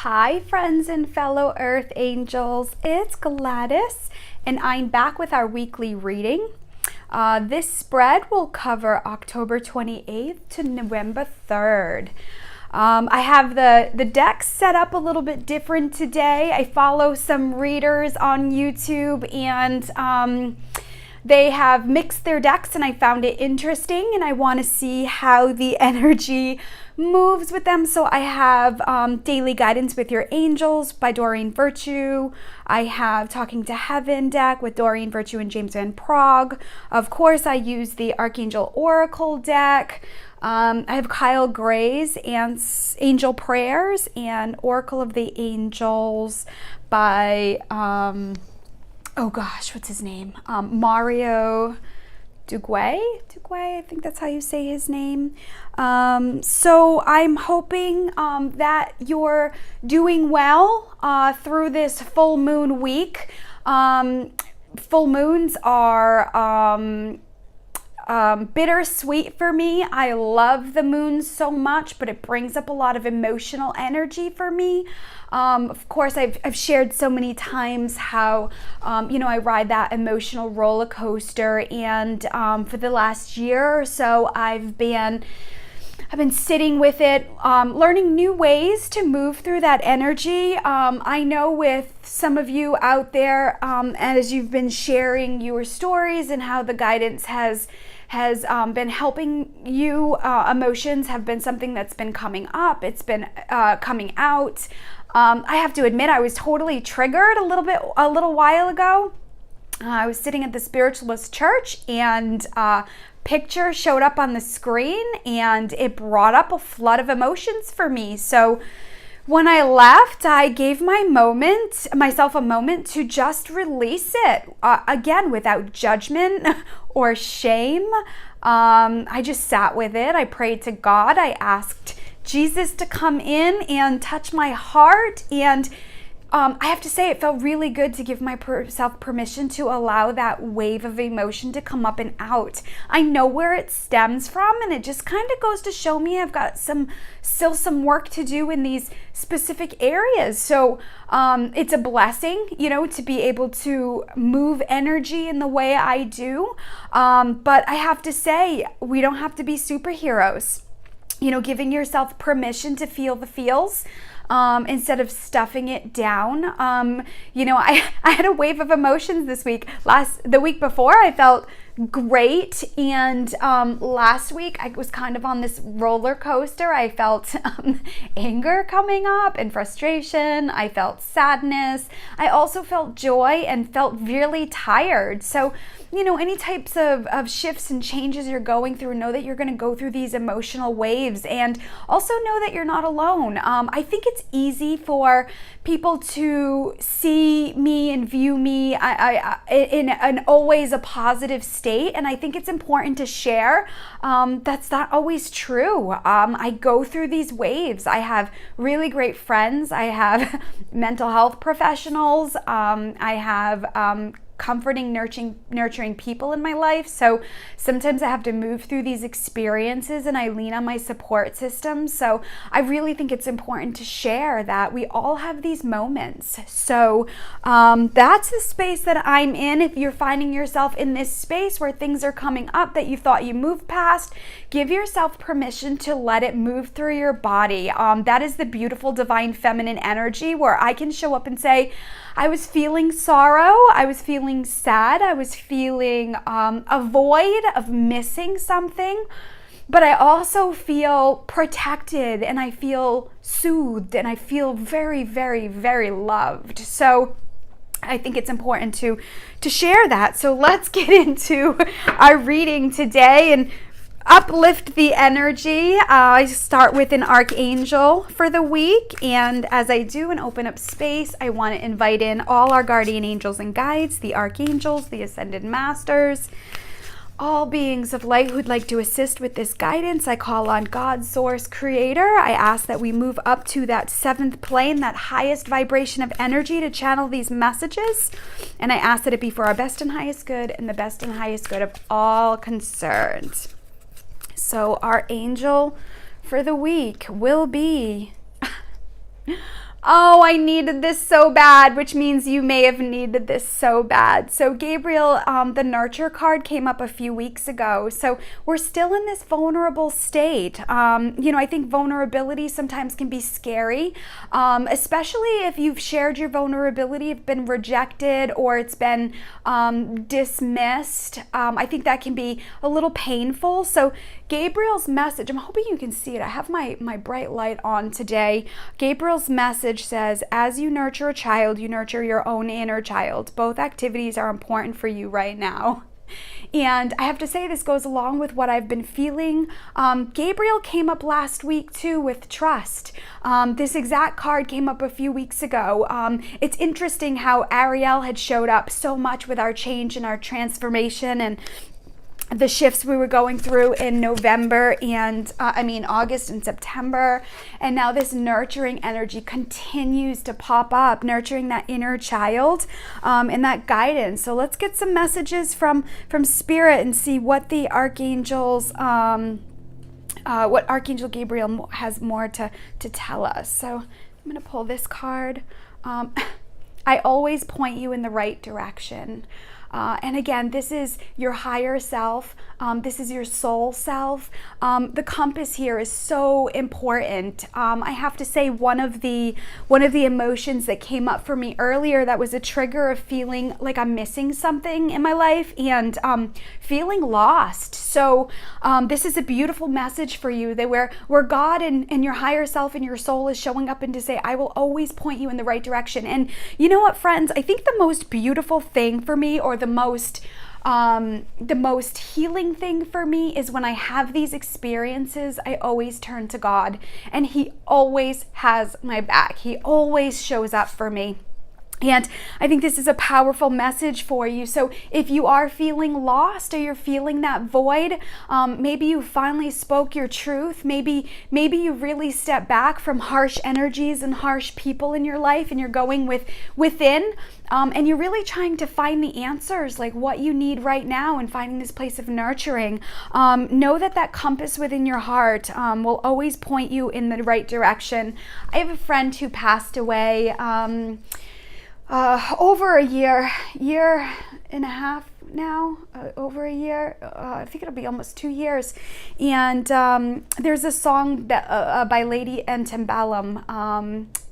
Hi friends and fellow earth angels, it's Gladys and I'm back with our weekly reading. This spread will cover October 28th to November 3rd. I have the deck set up a little bit different today. I follow some readers on YouTube and they have mixed their decks and I found it interesting and I want to see how the energy moves with them. So I have Daily Guidance with Your Angels by Doreen Virtue. I have Talking to Heaven deck with Doreen Virtue and James Van Prague. Of course, I use the Archangel Oracle deck. I have Kyle Gray's and Angel Prayers and Oracle of the Angels by oh gosh, what's his name? Mario Duguay, I think that's how you say his name. So I'm hoping that you're doing well through this full moon week. Full moons are bittersweet for me. I love the moon so much, but it brings up a lot of emotional energy for me. Of course, I've shared so many times how, I ride that emotional roller coaster, and for the last year or so, I've been sitting with it, learning new ways to move through that energy. I know with some of you out there, as you've been sharing your stories and how the guidance has been helping you, emotions have been something that's been coming up. It's been coming out. I have to admit, I was totally triggered a little while ago. I was sitting at the Spiritualist Church and picture showed up on the screen and it brought up a flood of emotions for me. So when I left, I gave myself a moment to just release it, again, without judgment or shame. I just sat with it. I prayed to God. I asked Jesus to come in and touch my heart. And I have to say, it felt really good to give myself permission to allow that wave of emotion to come up and out. I know where it stems from, and it just kind of goes to show me I've got still some work to do in these specific areas. So it's a blessing, to be able to move energy in the way I do. But I have to say, we don't have to be superheroes. Giving yourself permission to feel the feels. Instead of stuffing it down. I had a wave of emotions this week. The week before, I felt great, and last week I was kind of on this roller coaster. I felt anger coming up and frustration. I felt sadness. I also felt joy and felt really tired. So any types of shifts and changes you're going through, know that you're going to go through these emotional waves, and also know that you're not alone. I think it's easy for people to see me and view me in an always a positive state, and I think it's important to share that's not always true. I go through these waves. I have really great friends. I have mental health professionals. I have comforting, nurturing people in my life. So sometimes I have to move through these experiences and I lean on my support system. So I really think it's important to share that we all have these moments. So that's the space that I'm in. If you're finding yourself in this space where things are coming up that you thought you moved past, give yourself permission to let it move through your body. That is the beautiful divine feminine energy where I can show up and say, I was feeling sorrow, I was feeling sad, I was feeling a void of missing something, but I also feel protected and I feel soothed and I feel very, very, very loved. So I think it's important to share that. So let's get into our reading today and uplift the energy. I start with an archangel for the week, and as I do and open up space, I want to invite in all our guardian angels and guides, the archangels, the ascended masters, all beings of light who'd like to assist with this guidance. I call on God, Source, Creator. I ask that we move up to that seventh plane, that highest vibration of energy, to channel these messages, and I ask that it be for our best and highest good and the best and highest good of all concerned. So our angel for the week will be Oh, I needed this so bad, which means you may have needed this so bad. So Gabriel, the nurture card came up a few weeks ago. So we're still in this vulnerable state. I think vulnerability sometimes can be scary, especially if you've shared your vulnerability, have been rejected, or it's been dismissed. I think that can be a little painful. So Gabriel's message, I'm hoping you can see it. I have my bright light on today. Gabriel's message says, as you nurture a child, you nurture your own inner child. Both activities are important for you right now. And I have to say, this goes along with what I've been feeling. Gabriel came up last week too with trust. This exact card came up a few weeks ago. It's interesting how Ariel had showed up so much with our change and our transformation and the shifts we were going through in November and August and September. And now this nurturing energy continues to pop up, nurturing that inner child and that guidance. So let's get some messages from Spirit and see what the archangels, what Archangel Gabriel has more to tell us. So I'm going to pull this card. I always point you in the right direction. And again, this is your higher self. This is your soul self. The compass here is so important. I have to say, one of the emotions that came up for me earlier, that was a trigger of feeling like I'm missing something in my life and feeling lost. So this is a beautiful message for you, that where God and your higher self and your soul is showing up and to say, I will always point you in the right direction. And you know what, friends? I think the most beautiful thing for me, or the most healing thing for me, is when I have these experiences, I always turn to God, and He always has my back. He always shows up for me. And I think this is a powerful message for you. So if you are feeling lost, or you're feeling that void, maybe you finally spoke your truth. Maybe you really step back from harsh energies and harsh people in your life, and you're going within, and you're really trying to find the answers, like what you need right now, and finding this place of nurturing. Know that compass within your heart will always point you in the right direction. I have a friend who passed away over a year and a half now, over a year. I think it'll be almost 2 years. And there's a song that by Lady Antebellum,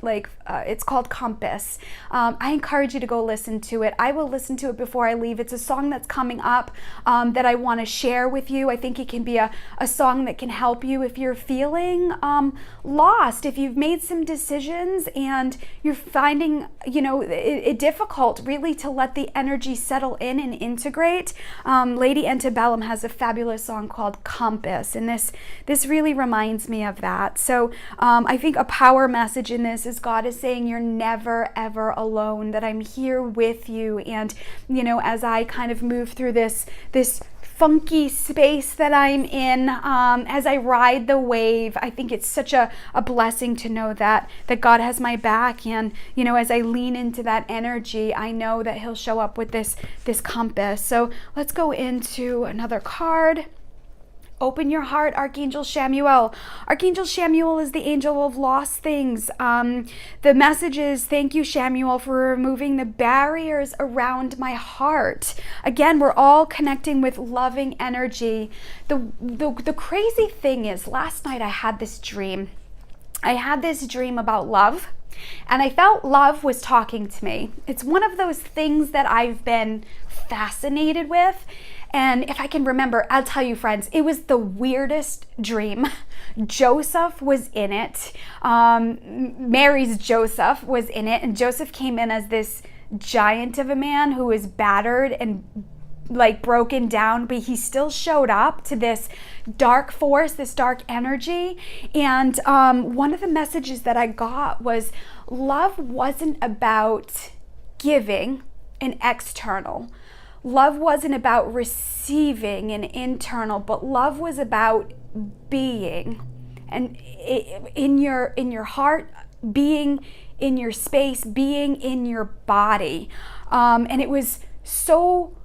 it's called Compass. I encourage you to go listen to it. I will listen to it before I leave. It's a song that's coming up that I want to share with you. I think it can be a song that can help you if you're feeling lost, if you've made some decisions and you're finding, it difficult really to let the energy settle in and integrate. Lady Antebellum has a fabulous song called Compass, and this really reminds me of that. So I think a power message in this is God is saying you're never ever alone, that I'm here with you. And as I kind of move through this funky space that I'm in, as I ride the wave, I think it's such a blessing to know that God has my back. And as I lean into that energy, I know that He'll show up with this compass. So let's go into another card. Open your heart, Archangel Chamuel. Archangel Chamuel is the angel of lost things. The message is, thank you, Chamuel, for removing the barriers around my heart. Again, we're all connecting with loving energy. The crazy thing is, last night I had this dream. I had this dream about love, and I felt love was talking to me. It's one of those things that I've been fascinated with. And if I can remember, I'll tell you, friends, it was the weirdest dream. Joseph was in it. Mary's Joseph was in it. And Joseph came in as this giant of a man who was battered and broken down, but he still showed up to this dark force, this dark energy. And one of the messages that I got was, love wasn't about giving and external. Love wasn't about receiving and internal, but love was about being, and in your heart, being in your space, being in your body. And it was so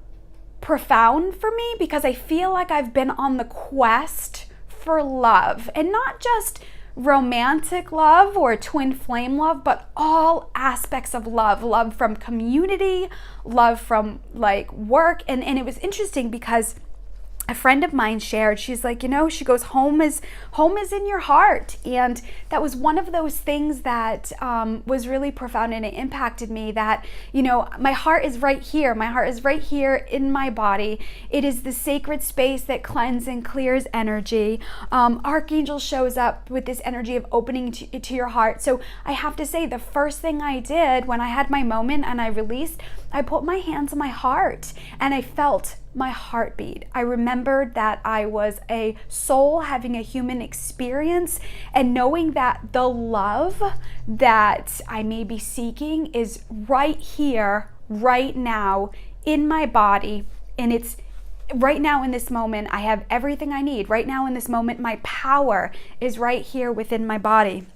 profound for me, because I feel like I've been on the quest for love, and not just romantic love or twin flame love, but all aspects of love. Love from community, love from like work. And it was interesting because a friend of mine shared, she's like, she goes, home is in your heart. And that was one of those things that was really profound, and it impacted me that, my heart is right here. My heart is right here in my body. It is the sacred space that cleanses and clears energy. Archangel shows up with this energy of opening to your heart. So I have to say, the first thing I did when I had my moment and I released, I put my hands on my heart and I felt my heartbeat. I remembered that I was a soul having a human experience, and knowing that the love that I may be seeking is right here, right now in my body. And it's right now in this moment, I have everything I need. Right now in this moment, my power is right here within my body.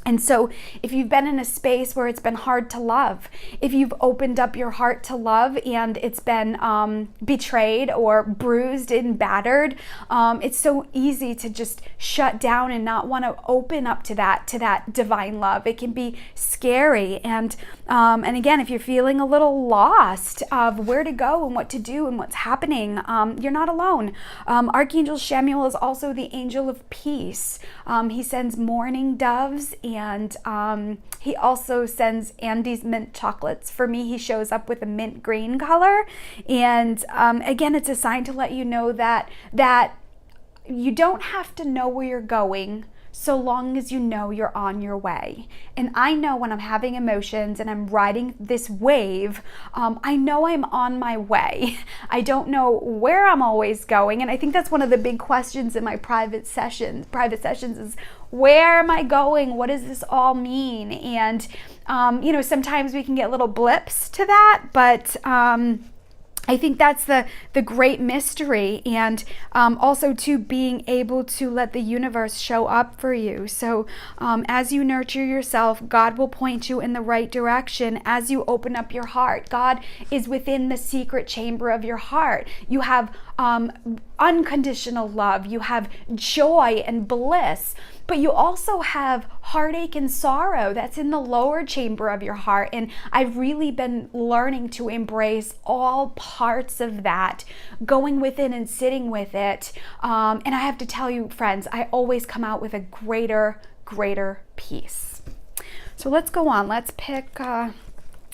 And so if you've been in a space where it's been hard to love, if you've opened up your heart to love and it's been betrayed or bruised and battered, it's so easy to just shut down and not want to open up to that divine love. It can be scary. And again, if you're feeling a little lost of where to go and what to do and what's happening, you're not alone. Archangel Chamuel is also the angel of peace. He sends mourning doves, and he also sends Andes mint chocolates. For me, he shows up with a mint green color. And again, it's a sign to let you know that you don't have to know where you're going, so long as you know you're on your way. And I know when I'm having emotions and I'm riding this wave, I know I'm on my way. I don't know where I'm always going. And I think that's one of the big questions in my private sessions is, where am I going? What does this all mean? And, sometimes we can get little blips to that, but I think that's the great mystery, and also to being able to let the universe show up for you. So as you nurture yourself, God will point you in the right direction as you open up your heart. God is within the secret chamber of your heart. You have unconditional love. You have joy and bliss. But you also have heartache and sorrow that's in the lower chamber of your heart. And I've really been learning to embrace all parts of that, going within and sitting with it. And I have to tell you, friends, I always come out with a greater peace. So let's go on. Let's pick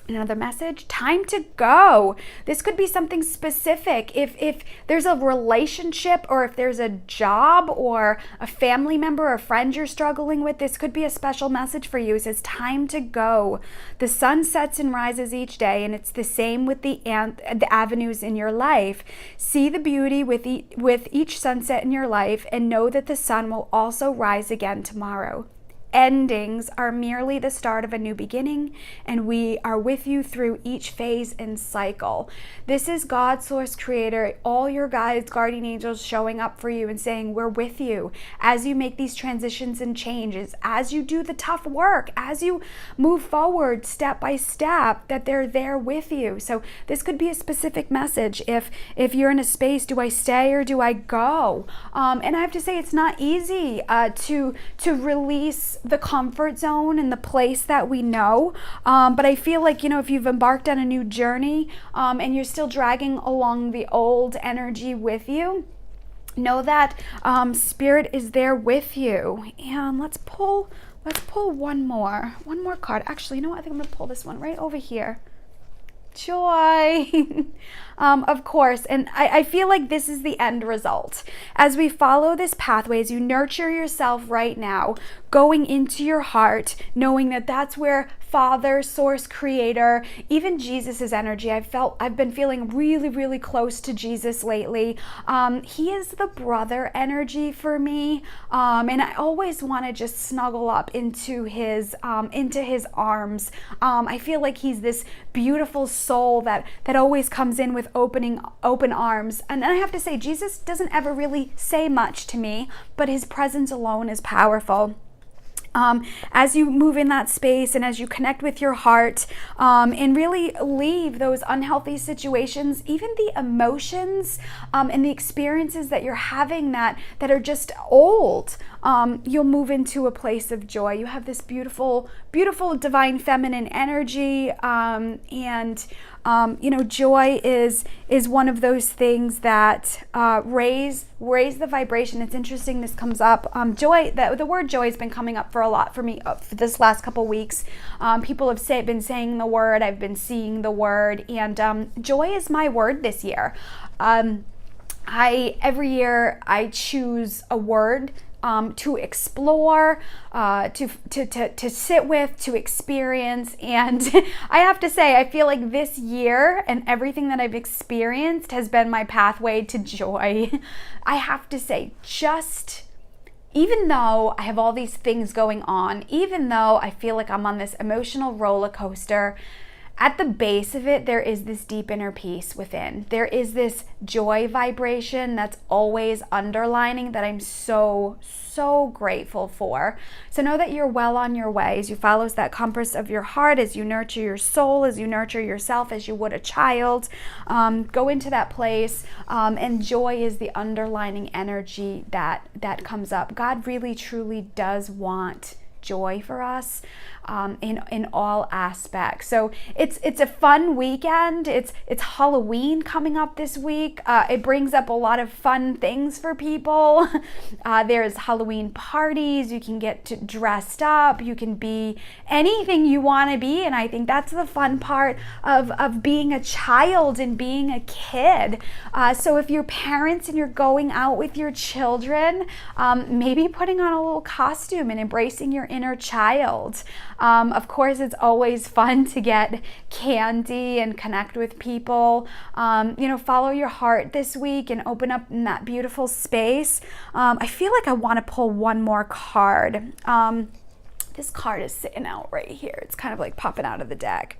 another message. Time to go. This could be something specific. If there's a relationship, or if there's a job or a family member or friend you're struggling with, this could be a special message for you. It says time to go. The sun sets and rises each day, and it's the same with the avenues in your life. See the beauty with each sunset in your life, and know that the sun will also rise again tomorrow. Endings are merely the start of a new beginning, and we are with you through each phase and cycle. This is God, Source, Creator, all your guides, guardian angels showing up for you and saying, we're with you as you make these transitions and changes, as you do the tough work, as you move forward step by step, that they're there with you. So this could be a specific message. If you're in a space, do I stay or do I go? And I have to say, it's not easy to release the comfort zone and the place that we know. But I feel like, if you've embarked on a new journey and you're still dragging along the old energy with you, know that Spirit is there with you. And let's pull one more card. Actually, you know what? I think I'm going to pull this one right over here. Joy. Of course. And I feel like this is the end result. As we follow this pathway, as you nurture yourself right now, going into your heart, knowing that that's where Father, Source, Creator, even Jesus's energy. I've been feeling really, really close to Jesus lately. He is the brother energy for me. And I always want to just snuggle up into his arms. I feel like he's this beautiful soul that always comes in with open arms. And I have to say, Jesus doesn't ever really say much to me, but his presence alone is powerful. As you move in that space and as you connect with your heart, and really leave those unhealthy situations, even the emotions and the experiences that you're having that are just old, you'll move into a place of joy. You have this beautiful, beautiful divine feminine energy, and joy is one of those things that raise the vibration. It's interesting this comes up. Joy, the word joy has been coming up for a lot for me for this last couple weeks. People have been saying the word. I've been seeing the word, and joy is my word this year. Every year I choose a word to explore, to sit with, to experience. And I have to say, I feel like this year and everything that I've experienced has been my pathway to joy. I have to say, even though I have all these things going on, even though I feel like I'm on this emotional roller coaster, at the base of it, there is this deep inner peace within. There is this joy vibration that's always underlining that I'm so grateful for. So know that you're well on your way as you follow that compass of your heart, as you nurture your soul, as you nurture yourself as you would a child. Go into that place, and joy is the underlining energy that comes up. God really truly does want joy for us, in all aspects. So it's a fun weekend. It's Halloween coming up this week. It brings up a lot of fun things for people. There's Halloween parties. You can get dressed up. You can be anything you want to be, and I think that's the fun part of being a child and being a kid. So if you're parents and you're going out with your children, maybe putting on a little costume and embracing your inner child. Of course, it's always fun to get candy and connect with people. Follow your heart this week and open up in that beautiful space. I feel like I want to pull one more card. This card is sitting out right here. It's kind of like popping out of the deck.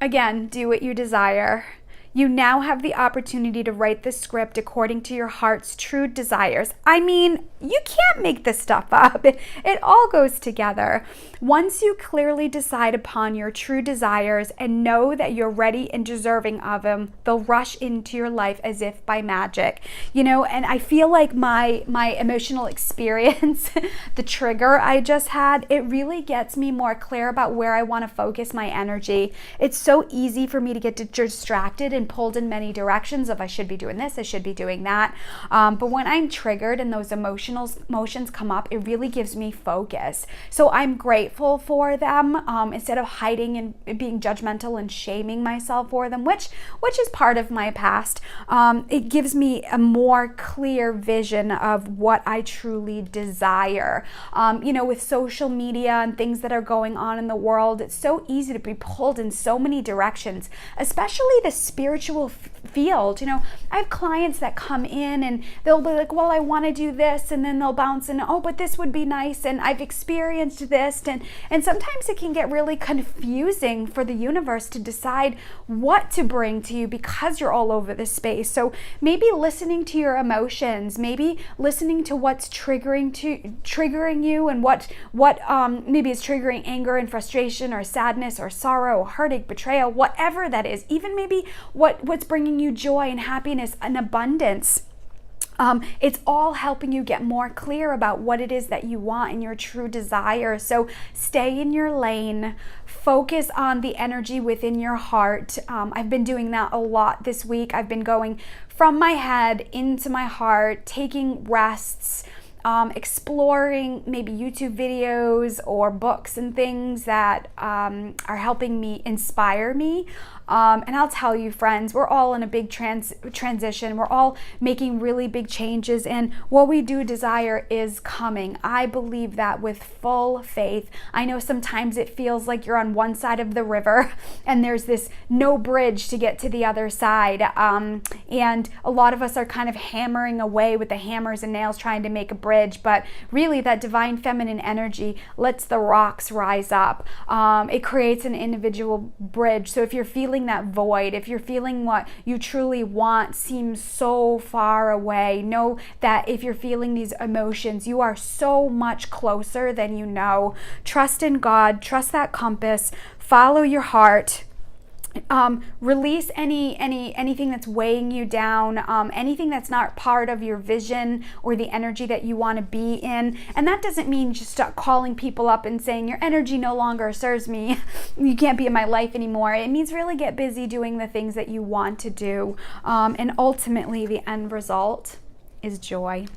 Again, do what you desire. You now have the opportunity to write the script according to your heart's true desires. I mean, you can't make this stuff up. It all goes together. Once you clearly decide upon your true desires and know that you're ready and deserving of them, they'll rush into your life as if by magic. And I feel like my emotional experience, the trigger I just had, it really gets me more clear about where I want to focus my energy. It's so easy for me to get distracted and pulled in many directions of I should be doing this, I should be doing that. But when I'm triggered and those emotions come up, it really gives me focus. So I'm grateful for them, instead of hiding and being judgmental and shaming myself for them, which is part of my past. It gives me a more clear vision of what I truly desire. With social media and things that are going on in the world, it's so easy to be pulled in so many directions, especially the spiritual field. I have clients that come in and they'll be like, well, I want to do this, and then they'll bounce in, oh, but this would be nice, and I've experienced this, and sometimes it can get really confusing for the universe to decide what to bring to you because you're all over the space. So maybe listening to your emotions, maybe listening to what's triggering you, and what maybe is triggering anger and frustration or sadness or sorrow or heartache, betrayal, whatever that is, even maybe what's bringing you joy and happiness and abundance. It's all helping you get more clear about what it is that you want and your true desire. So stay in your lane, focus on the energy within your heart. I've been doing that a lot this week. I've been going from my head into my heart, taking rests, exploring maybe YouTube videos or books and things that are helping me inspire me. And I'll tell you, friends, we're all in a big transition. We're all making really big changes, and what we do desire is coming. I believe that with full faith. I know sometimes it feels like you're on one side of the river and there's this no bridge to get to the other side. And a lot of us are kind of hammering away with the hammers and nails trying to make a bridge bridge, but really that divine feminine energy lets the rocks rise up. It creates an individual bridge. So if you're feeling that void, if you're feeling what you truly want seems so far away, know that if you're feeling these emotions, you are so much closer than you know. Trust in God, trust that compass, follow your heart. Release anything that's weighing you down, anything that's not part of your vision or the energy that you want to be in. And that doesn't mean just start calling people up and saying your energy no longer serves me, you can't be in my life anymore. It means really get busy doing the things that you want to do, and ultimately the end result is joy.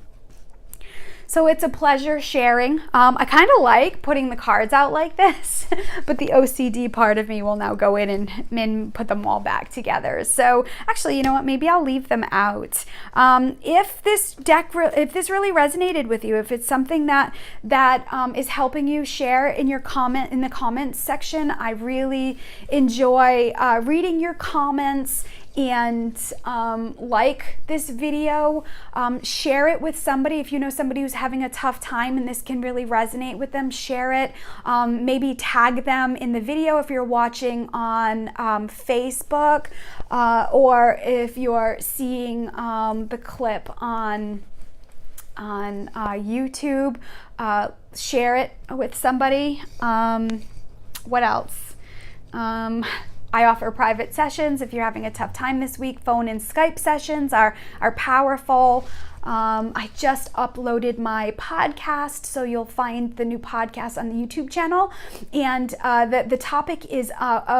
So it's a pleasure sharing. I kind of like putting the cards out like this, but the OCD part of me will now go in and put them all back together. So actually, you know what? Maybe I'll leave them out. If this really resonated with you, if it's something that is helping you, share in the comments section. I really enjoy reading your comments. And like this video, share it with somebody. If you know somebody who's having a tough time and this can really resonate with them, share it. Maybe tag them in the video if you're watching on Facebook, or if you're seeing the clip on YouTube, share it with somebody. What else? I offer private sessions if you're having a tough time this week. Phone and Skype sessions are powerful. I just uploaded my podcast, so you'll find the new podcast on the YouTube channel. And the topic is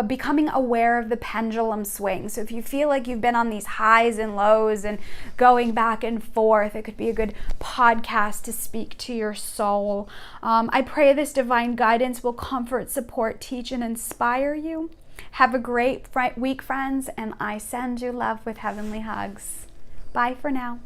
becoming aware of the pendulum swing. So if you feel like you've been on these highs and lows and going back and forth, it could be a good podcast to speak to your soul. I pray this divine guidance will comfort, support, teach, and inspire you. Have a great week, friends, and I send you love with heavenly hugs. Bye for now.